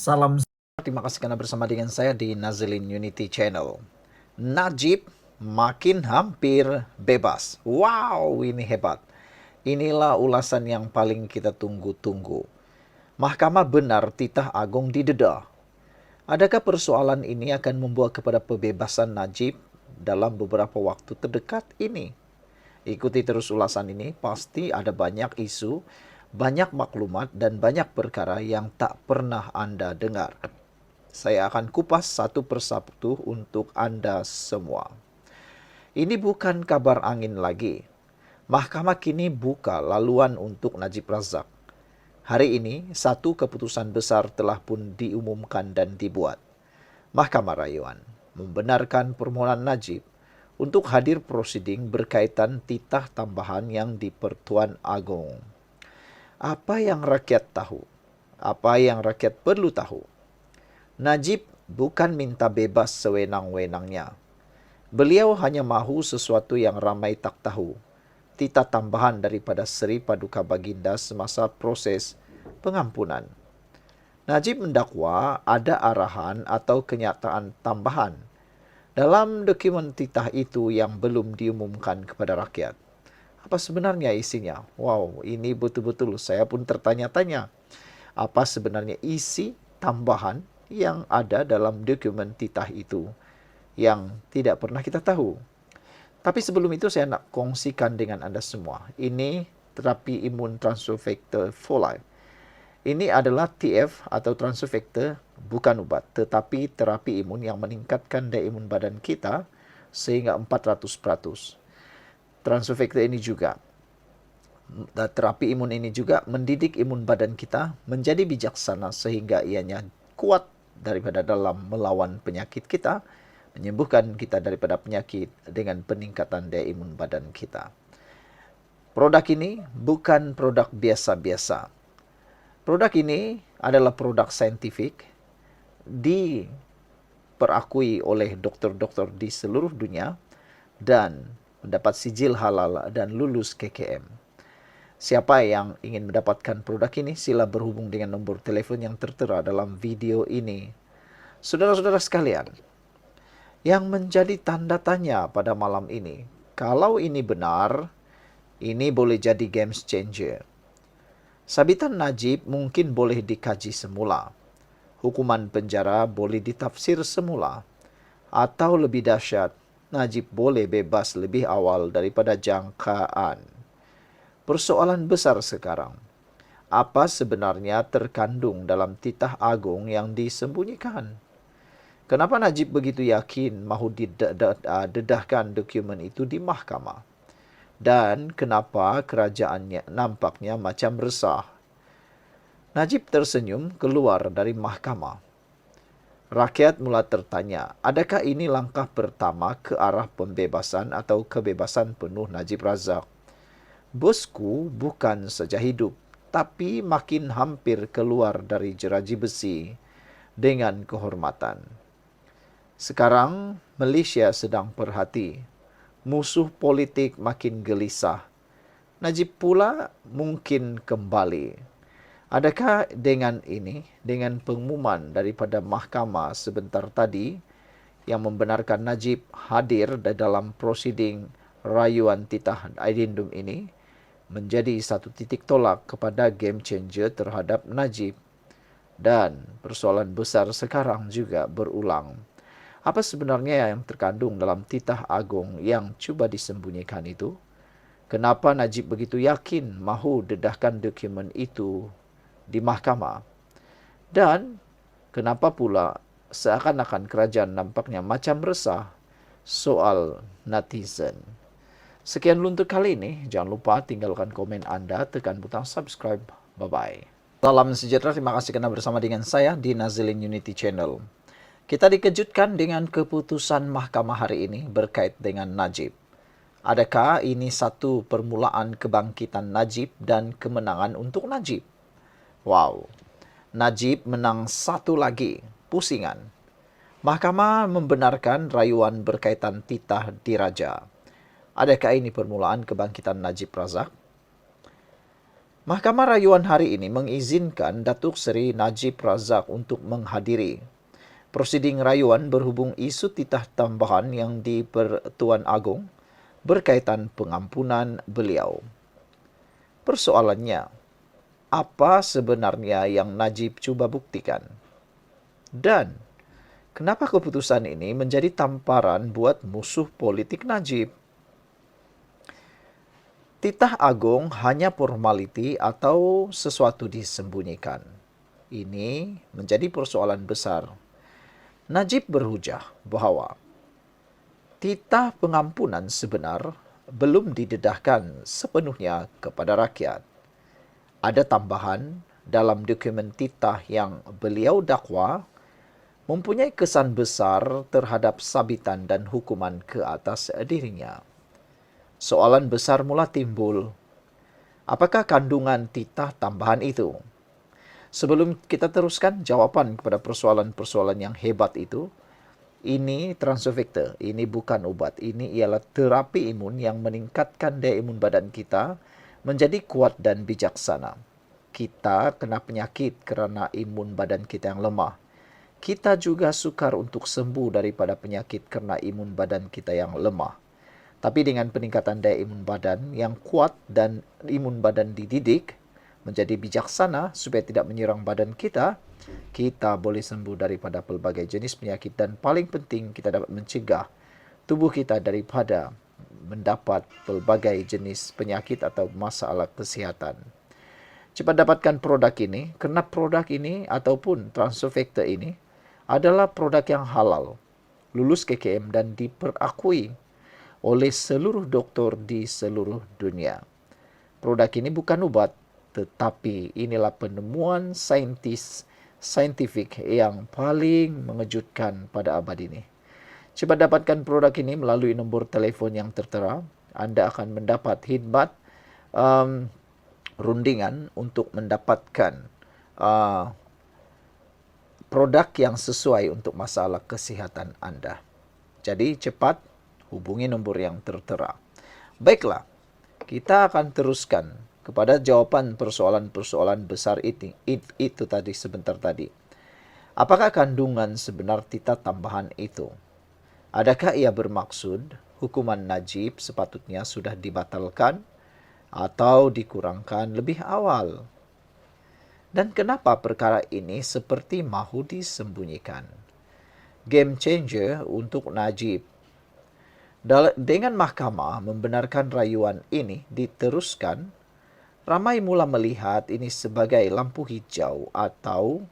Salam, terima kasih karena bersama dengan saya di Nazilin Unity Channel. Najib makin hampir bebas. Wow, ini hebat. Inilah ulasan yang paling kita tunggu-tunggu. Mahkamah benar titah agung didedah. Adakah persoalan ini akan membawa kepada pembebasan Najib dalam beberapa waktu terdekat ini? Ikuti terus ulasan ini, pasti ada banyak isu, banyak maklumat, dan banyak perkara yang tak pernah Anda dengar. Saya akan kupas satu persatu untuk Anda semua. Ini bukan kabar angin lagi. Mahkamah kini buka laluan untuk Najib Razak. Hari ini, satu keputusan besar telah pun diumumkan dan dibuat. Mahkamah Rayuan membenarkan permohonan Najib untuk hadir prosiding berkaitan titah tambahan yang di Pertuan Agong. Apa yang rakyat tahu? Apa yang rakyat perlu tahu? Najib bukan minta bebas sewenang-wenangnya. Beliau hanya mahu sesuatu yang ramai tak tahu, titah tambahan daripada Seri Paduka Baginda semasa proses pengampunan. Najib mendakwa ada arahan atau kenyataan tambahan dalam dokumen titah itu yang belum diumumkan kepada rakyat. Apa sebenarnya isinya? Wow, ini betul-betul saya pun tertanya-tanya. Apa sebenarnya isi tambahan yang ada dalam dokumen titah itu yang tidak pernah kita tahu? Tapi sebelum itu saya nak kongsikan dengan Anda semua. Ini terapi imun transfer factor for life. Ini adalah TF atau transfer factor, bukan ubat, tetapi terapi imun yang meningkatkan daya imun badan kita sehingga 400%. Transfer factor ini juga, terapi imun ini juga mendidik imun badan kita menjadi bijaksana sehingga ianya kuat daripada dalam melawan penyakit kita, menyembuhkan kita daripada penyakit dengan peningkatan daya imun badan kita. Produk ini bukan produk biasa-biasa. Produk ini adalah produk saintifik, diperakui oleh dokter-dokter di seluruh dunia dan mendapat sijil halal dan lulus KKM. Siapa yang ingin mendapatkan produk ini, sila berhubung dengan nombor telepon yang tertera dalam video ini. Saudara-saudara sekalian, yang menjadi tanda tanya pada malam ini, kalau ini benar, ini boleh jadi game changer. Sabitan Najib mungkin boleh dikaji semula. Hukuman penjara boleh ditafsir semula. Atau lebih dahsyat, Najib boleh bebas lebih awal daripada jangkaan. Persoalan besar sekarang, apa sebenarnya terkandung dalam titah agung yang disembunyikan? Kenapa Najib begitu yakin mahu didedahkan dokumen itu di mahkamah? Dan kenapa kerajaannya nampaknya macam resah? Najib tersenyum keluar dari mahkamah. Rakyat mula tertanya, adakah ini langkah pertama ke arah pembebasan atau kebebasan penuh Najib Razak? Bosku bukan saja hidup, tapi makin hampir keluar dari jeraji besi dengan kehormatan. Sekarang Malaysia sedang perhati. Musuh politik makin gelisah. Najib pula mungkin kembali. Adakah dengan ini, dengan pengumuman daripada mahkamah sebentar tadi yang membenarkan Najib hadir dalam prosiding rayuan titah adendum ini, menjadi satu titik tolak kepada game changer terhadap Najib? Dan persoalan besar sekarang juga berulang. Apa sebenarnya yang terkandung dalam titah agung yang cuba disembunyikan itu? Kenapa Najib begitu yakin mahu dedahkan dokumen itu di mahkamah? Dan kenapa pula seakan-akan kerajaan nampaknya macam resah soal netizen? Sekian untuk kali ini. Jangan lupa tinggalkan komen Anda, tekan butang subscribe. Bye-bye. Salam sejahtera, terima kasih karena bersama dengan saya di Nazilin Unity Channel. Kita dikejutkan dengan keputusan mahkamah hari ini berkait dengan Najib. Adakah ini satu permulaan kebangkitan Najib dan kemenangan untuk Najib? Wow, Najib menang satu lagi, pusingan. Mahkamah membenarkan rayuan berkaitan titah diraja. Adakah ini permulaan kebangkitan Najib Razak? Mahkamah Rayuan hari ini mengizinkan Datuk Seri Najib Razak untuk menghadiri prosiding rayuan berhubung isu titah tambahan yang di Pertuan Agong berkaitan pengampunan beliau. Persoalannya, apa sebenarnya yang Najib cuba buktikan? Dan kenapa keputusan ini menjadi tamparan buat musuh politik Najib? Titah agung hanya formaliti atau sesuatu disembunyikan. Ini menjadi persoalan besar. Najib berhujah bahwa titah pengampunan sebenar belum didedahkan sepenuhnya kepada rakyat. Ada tambahan dalam dokumen titah yang beliau dakwa mempunyai kesan besar terhadap sabitan dan hukuman ke atas dirinya. Soalan besar mula timbul. Apakah kandungan titah tambahan itu? Sebelum kita teruskan jawapan kepada persoalan-persoalan yang hebat itu, ini transovector, ini bukan ubat. Ini ialah terapi imun yang meningkatkan daya imun badan kita menjadi kuat dan bijaksana. Kita kena penyakit kerana imun badan kita yang lemah. Kita juga sukar untuk sembuh daripada penyakit kerana imun badan kita yang lemah. Tapi dengan peningkatan daya imun badan yang kuat dan imun badan dididik menjadi bijaksana supaya tidak menyerang badan kita, kita boleh sembuh daripada pelbagai jenis penyakit dan paling penting kita dapat mencegah tubuh kita daripada mendapat pelbagai jenis penyakit atau masalah kesihatan. Cepat dapatkan produk ini kerana produk ini ataupun transovector ini adalah produk yang halal, lulus KKM dan diperakui oleh seluruh doktor di seluruh dunia. Produk ini bukan ubat, tetapi inilah penemuan saintifik yang paling mengejutkan pada abad ini. Cepat dapatkan produk ini melalui nombor telefon yang tertera. Anda akan mendapat khidmat rundingan untuk mendapatkan produk yang sesuai untuk masalah kesihatan anda. Jadi cepat hubungi nombor yang tertera. Baiklah, kita akan teruskan kepada jawapan persoalan-persoalan besar itu tadi sebentar tadi. Apakah kandungan sebenar titah tambahan itu? Adakah ia bermaksud hukuman Najib sepatutnya sudah dibatalkan atau dikurangkan lebih awal? Dan kenapa perkara ini seperti mahu disembunyikan? Game changer untuk Najib. Dengan mahkamah membenarkan rayuan ini diteruskan, ramai mula melihat ini sebagai lampu hijau atau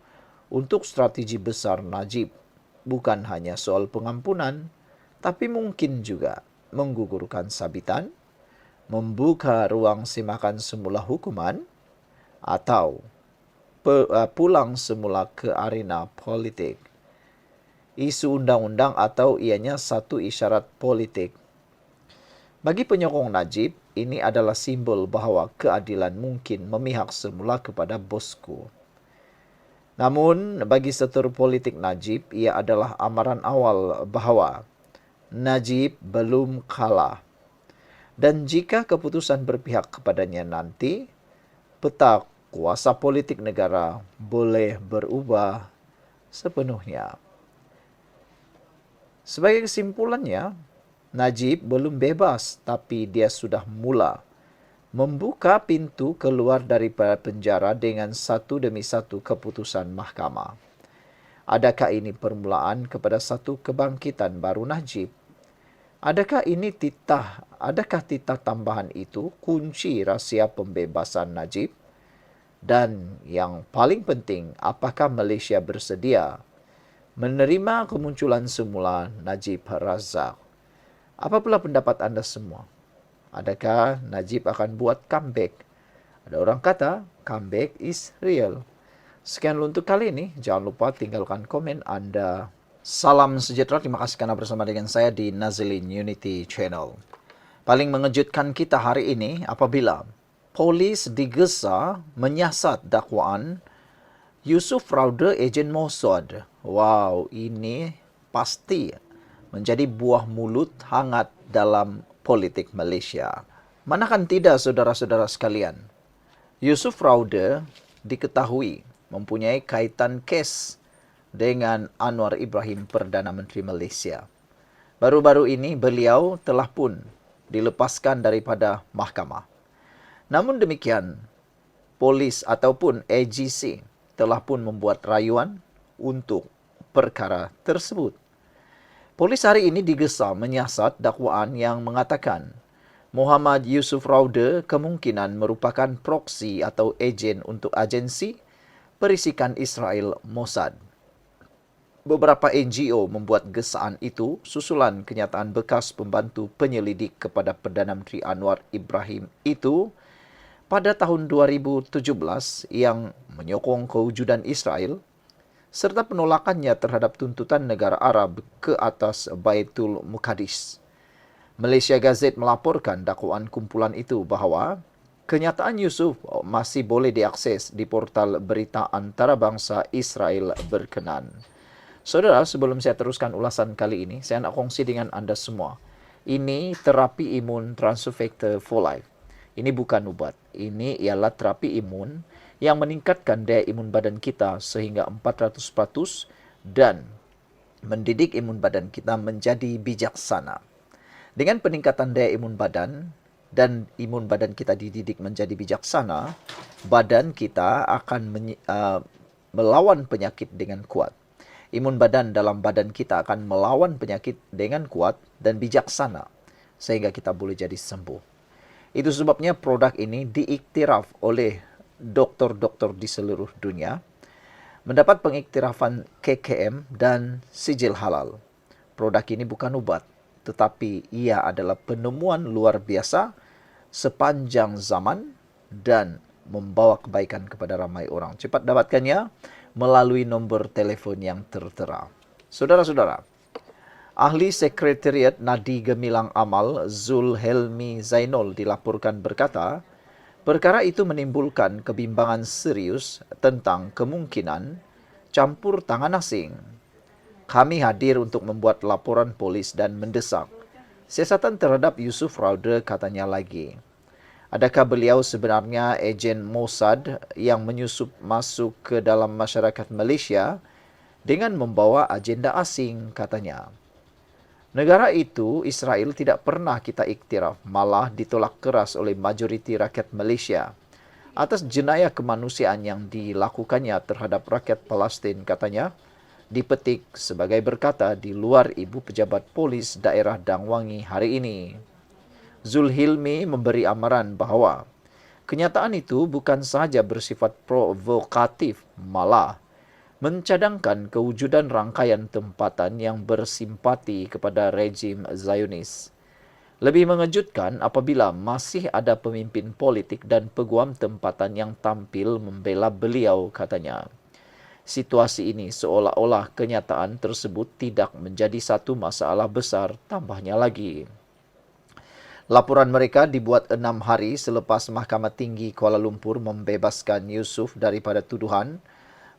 untuk strategi besar Najib. Bukan hanya soal pengampunan, tapi mungkin juga menggugurkan sabitan, membuka ruang semakan semula hukuman, atau pulang semula ke arena politik. Isu undang-undang atau ianya satu isyarat politik. Bagi penyokong Najib, ini adalah simbol bahawa keadilan mungkin memihak semula kepada bosku. Namun, bagi setur politik Najib, ia adalah amaran awal bahawa Najib belum kalah. Dan jika keputusan berpihak kepadanya nanti, peta kuasa politik negara boleh berubah sepenuhnya. Sebagai kesimpulannya, Najib belum bebas tapi dia sudah mula membuka pintu keluar daripada penjara dengan satu demi satu keputusan mahkamah. Adakah ini permulaan kepada satu kebangkitan baru Najib? Adakah titah tambahan itu kunci rahsia pembebasan Najib? Dan yang paling penting, apakah Malaysia bersedia menerima kemunculan semula Najib Razak? Apa pula pendapat anda semua? Adakah Najib akan buat comeback? Ada orang kata, comeback is real. Sekian untuk kali ini. Jangan lupa tinggalkan komen anda. Salam sejahtera. Terima kasih karena bersama dengan saya di Nazilin Unity Channel. Paling mengejutkan kita hari ini apabila polis digesa menyiasat dakwaan Yusuf Rauda ejen Mossad. Wow, ini pasti menjadi buah mulut hangat dalam politik Malaysia. Manakan tidak saudara-saudara sekalian? Yusuf Raude diketahui mempunyai kaitan kes dengan Anwar Ibrahim, Perdana Menteri Malaysia. Baru-baru ini beliau telah pun dilepaskan daripada mahkamah. Namun demikian, polis ataupun AGC telah pun membuat rayuan untuk perkara tersebut. Polis hari ini digesa menyiasat dakwaan yang mengatakan Muhammad Yusuf Raude kemungkinan merupakan proksi atau ejen untuk agensi perisikan Israel Mossad. Beberapa NGO membuat gesaan itu susulan kenyataan bekas pembantu penyelidik kepada Perdana Menteri Anwar Ibrahim itu pada tahun 2017 yang menyokong kewujudan Israel serta penolakannya terhadap tuntutan negara Arab ke atas Baitul Muqaddis. Malaysia Gazette melaporkan dakwaan kumpulan itu bahawa kenyataan Yusuf masih boleh diakses di portal berita antarabangsa Israel berkenan. Saudara, sebelum saya teruskan ulasan kali ini, saya nak kongsi dengan anda semua. Ini terapi imun transfer factor for life. Ini bukan ubat. Ini ialah terapi imun yang meningkatkan daya imun badan kita sehingga 400% dan mendidik imun badan kita menjadi bijaksana. Dengan peningkatan daya imun badan dan imun badan kita dididik menjadi bijaksana, badan kita akan melawan penyakit dengan kuat. Imun badan dalam badan kita akan melawan penyakit dengan kuat dan bijaksana sehingga kita boleh jadi sembuh. Itu sebabnya produk ini diiktiraf oleh doktor-doktor di seluruh dunia, mendapat pengiktirafan KKM dan sijil halal. Produk ini bukan obat, tetapi ia adalah penemuan luar biasa sepanjang zaman dan membawa kebaikan kepada ramai orang. Cepat dapatkannya melalui nombor telefon yang tertera. Saudara-saudara, Ahli Sekretariat Nadi Gemilang Amal Zul Helmi Zainul dilaporkan berkata, perkara itu menimbulkan kebimbangan serius tentang kemungkinan campur tangan asing. Kami hadir untuk membuat laporan polis dan mendesak siasatan terhadap Yusuf Raude, katanya lagi. Adakah beliau sebenarnya ejen Mossad yang menyusup masuk ke dalam masyarakat Malaysia dengan membawa agenda asing, katanya. Negara itu, Israel, tidak pernah kita iktiraf, malah ditolak keras oleh majoriti rakyat Malaysia atas jenayah kemanusiaan yang dilakukannya terhadap rakyat Palestin, katanya, dipetik sebagai berkata di luar Ibu Pejabat Polis Daerah Dangwangi hari ini. Zulhilmi memberi amaran bahawa kenyataan itu bukan sahaja bersifat provokatif, malah mencadangkan kewujudan rangkaian tempatan yang bersimpati kepada rejim Zionis. Lebih mengejutkan apabila masih ada pemimpin politik dan peguam tempatan yang tampil membela beliau, katanya. Situasi ini seolah-olah kenyataan tersebut tidak menjadi satu masalah besar, tambahnya lagi. Laporan mereka dibuat 6 hari selepas Mahkamah Tinggi Kuala Lumpur membebaskan Yusuf daripada tuduhan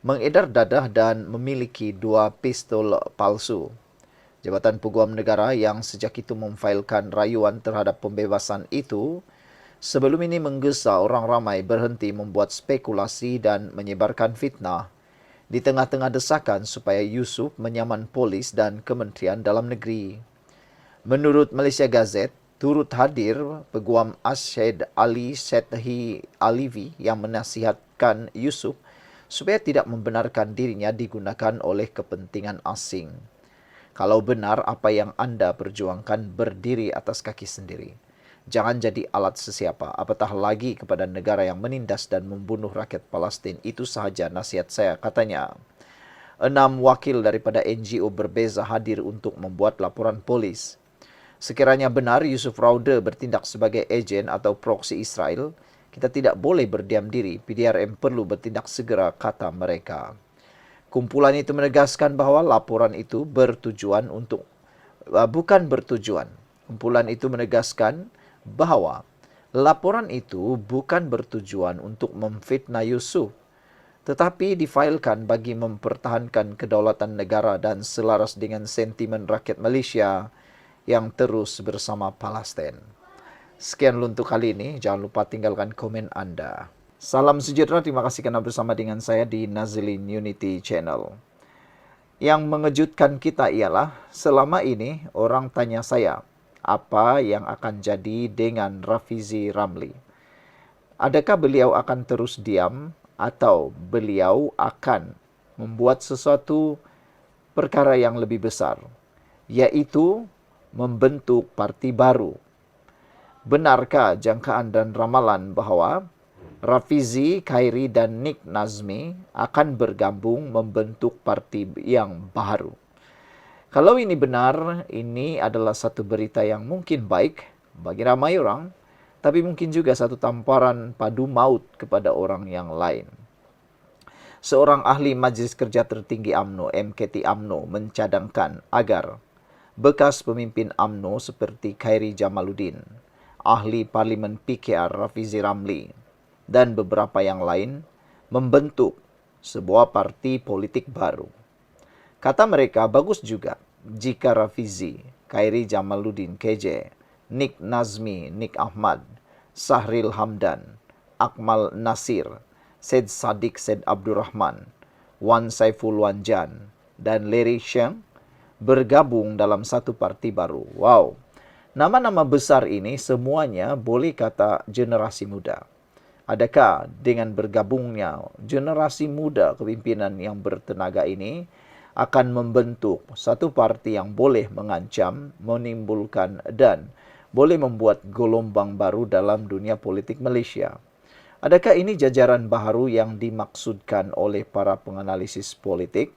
mengedar dadah dan memiliki 2 pistol palsu. Jabatan Peguam Negara yang sejak itu memfailkan rayuan terhadap pembebasan itu, sebelum ini menggesa orang ramai berhenti membuat spekulasi dan menyebarkan fitnah di tengah-tengah desakan supaya Yusuf menyaman polis dan Kementerian Dalam Negeri. Menurut Malaysia Gazette, turut hadir Peguam Asyed Ali Sethi Alivi yang menasihatkan Yusuf supaya tidak membenarkan dirinya digunakan oleh kepentingan asing. Kalau benar apa yang anda perjuangkan berdiri atas kaki sendiri, jangan jadi alat sesiapa, apatah lagi kepada negara yang menindas dan membunuh rakyat Palestin. Itu sahaja nasihat saya, katanya. 6 wakil daripada NGO berbeza hadir untuk membuat laporan polis. Sekiranya benar Yusuf Raude bertindak sebagai ejen atau proksi Israel, kita tidak boleh berdiam diri. PDRM perlu bertindak segera, kata mereka. Kumpulan itu menegaskan bahawa laporan itu bertujuan untuk bukan bertujuan. Kumpulan itu menegaskan bahawa laporan itu bukan bertujuan untuk memfitnah Yusuf, tetapi difailkan bagi mempertahankan kedaulatan negara dan selaras dengan sentimen rakyat Malaysia yang terus bersama Palestin. Sekian untuk kali ini. Jangan lupa tinggalkan komen anda. Salam sejahtera, terima kasih karena bersama dengan saya di Nazilin Unity Channel. Yang mengejutkan kita ialah selama ini orang tanya saya, apa yang akan jadi dengan Rafizi Ramli? Adakah beliau akan terus diam atau beliau akan membuat sesuatu perkara yang lebih besar, yaitu membentuk parti baru? Benarkah jangkaan dan ramalan bahwa Rafizi, Khairi, dan Nick Nazmi akan bergabung membentuk parti yang baru? Kalau ini benar, ini adalah satu berita yang mungkin baik bagi ramai orang, tapi mungkin juga satu tamparan padu maut kepada orang yang lain. Seorang ahli Majlis Kerja Tertinggi AMNO, MKT AMNO, mencadangkan agar bekas pemimpin AMNO seperti Khairi Jamaluddin, ahli Parlimen PKR Rafizi Ramli, dan beberapa yang lain membentuk sebuah parti politik baru. Kata mereka, bagus juga jika Rafizi, Khairi Jamaluddin KJ, Nick Nazmi, Nick Ahmad, Sahril Hamdan, Akmal Nasir, Syed Saddiq Syed Abdurrahman, Wan Saiful Wanjan, dan Larry Sheng bergabung dalam satu parti baru. Wow, nama-nama besar ini semuanya boleh kata generasi muda. Adakah dengan bergabungnya generasi muda kepimpinan yang bertenaga ini akan membentuk satu parti yang boleh mengancam, menimbulkan, dan boleh membuat gelombang baru dalam dunia politik Malaysia? Adakah ini jajaran baru yang dimaksudkan oleh para penganalisis politik?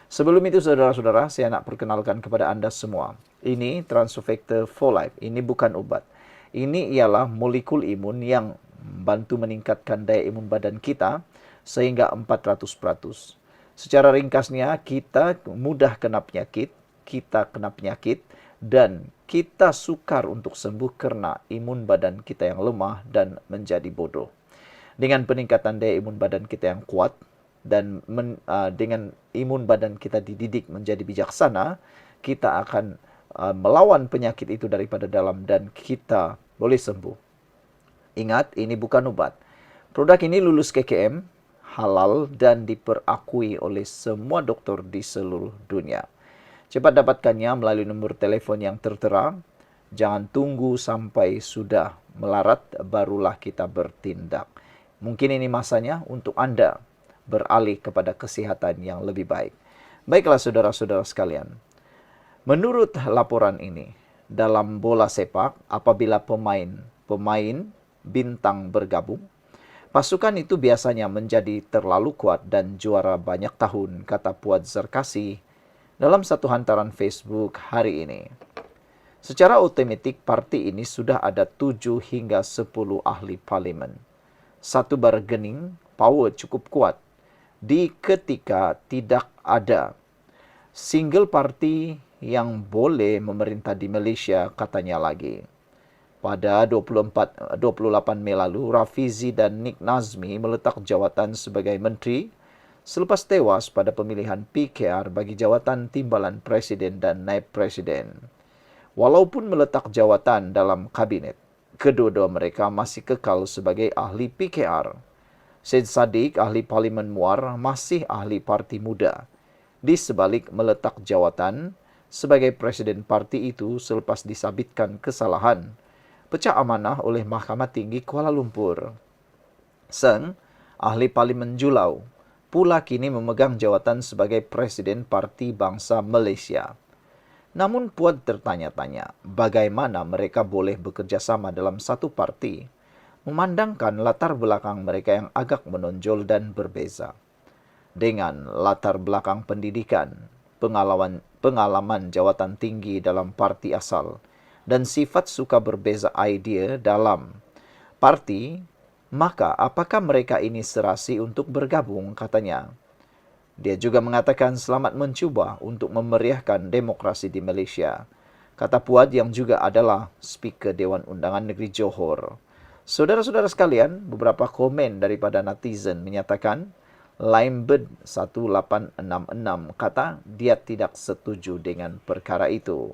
Sebelum itu, saudara-saudara, saya nak perkenalkan kepada Anda semua. Ini Transfactor for Life. Ini bukan obat. Ini ialah molekul imun yang membantu meningkatkan daya imun badan kita sehingga 400%. Secara ringkasnya, kita mudah kena penyakit, dan kita sukar untuk sembuh karena imun badan kita yang lemah dan menjadi bodoh. Dengan peningkatan daya imun badan kita yang kuat, dan dengan imun badan kita dididik menjadi bijaksana, kita akan melawan penyakit itu daripada dalam dan kita boleh sembuh. Ingat, ini bukan obat. Produk ini lulus KKM, halal, dan diperakui oleh semua dokter di seluruh dunia. Cepat dapatkannya melalui nombor telefon yang tertera. Jangan tunggu sampai sudah melarat, barulah kita bertindak. Mungkin ini masanya untuk Anda beralih kepada kesehatan yang lebih baik. Baiklah saudara-saudara sekalian, menurut laporan ini, dalam bola sepak, apabila pemain bintang bergabung, pasukan itu biasanya menjadi terlalu kuat dan juara banyak tahun, kata Puad Zarkasi dalam satu hantaran Facebook hari ini. Secara otomatik, parti ini sudah ada 7 hingga 10 ahli parlimen. Satu bargaining power cukup kuat di ketika tidak ada single party yang boleh memerintah di Malaysia, katanya lagi. Pada 28 Mei lalu, Rafizi dan Nick Nazmi meletak jawatan sebagai menteri selepas tewas pada pemilihan PKR bagi jawatan timbalan presiden dan naib presiden. Walaupun meletak jawatan dalam kabinet, kedua-dua mereka masih kekal sebagai ahli PKR. Syed Saddiq, ahli Parlimen Muar, masih ahli Parti Muda. Di sebalik meletak jawatan sebagai presiden parti itu selepas disabitkan kesalahan pecah amanah oleh Mahkamah Tinggi Kuala Lumpur. Seng, ahli Parlimen Julau, pula kini memegang jawatan sebagai Presiden Parti Bangsa Malaysia. Namun Puad tertanya-tanya, bagaimana mereka boleh bekerjasama dalam satu parti, memandangkan latar belakang mereka yang agak menonjol dan berbeza. Dengan latar belakang pendidikan, pengalaman jawatan tinggi dalam parti asal, dan sifat suka berbeza idea dalam parti, maka apakah mereka ini serasi untuk bergabung, katanya. Dia juga mengatakan selamat mencuba untuk memeriahkan demokrasi di Malaysia, kata Puad yang juga adalah Speaker Dewan Undangan Negeri Johor. Saudara-saudara sekalian, beberapa komen daripada netizen menyatakan Limebird 1866 kata dia tidak setuju dengan perkara itu.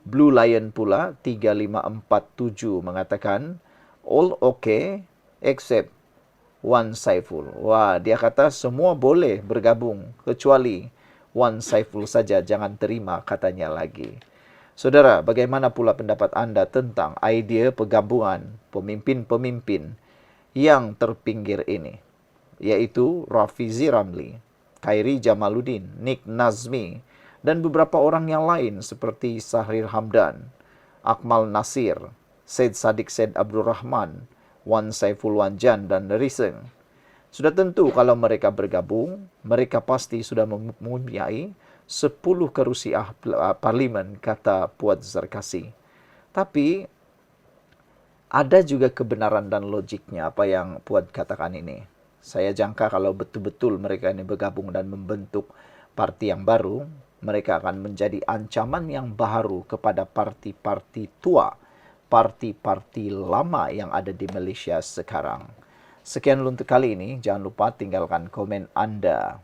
Blue Lion pula 3547 mengatakan all okay except Wan Saiful. Wah, dia kata semua boleh bergabung kecuali Wan Saiful saja jangan terima katanya lagi. Saudara, bagaimana pula pendapat Anda tentang idea penggabungan pemimpin-pemimpin yang terpinggir ini? Yaitu Rafizi Ramli, Khairi Jamaluddin, Nick Nazmi, dan beberapa orang yang lain seperti Sahrir Hamdan, Akmal Nasir, Said Sadiq Said Abdul Rahman, Wan Saiful Wanjan, dan Riseng. Sudah tentu kalau mereka bergabung, mereka pasti sudah mempunyai 10 kerusiah parlimen, kata Puad Zarkasi. Tapi ada juga kebenaran dan logiknya apa yang Puad katakan ini. Saya jangka kalau betul-betul mereka ini bergabung dan membentuk parti yang baru, mereka akan menjadi ancaman yang baru kepada parti-parti tua, parti-parti lama yang ada di Malaysia sekarang. Sekian untuk kali ini, jangan lupa tinggalkan komen Anda.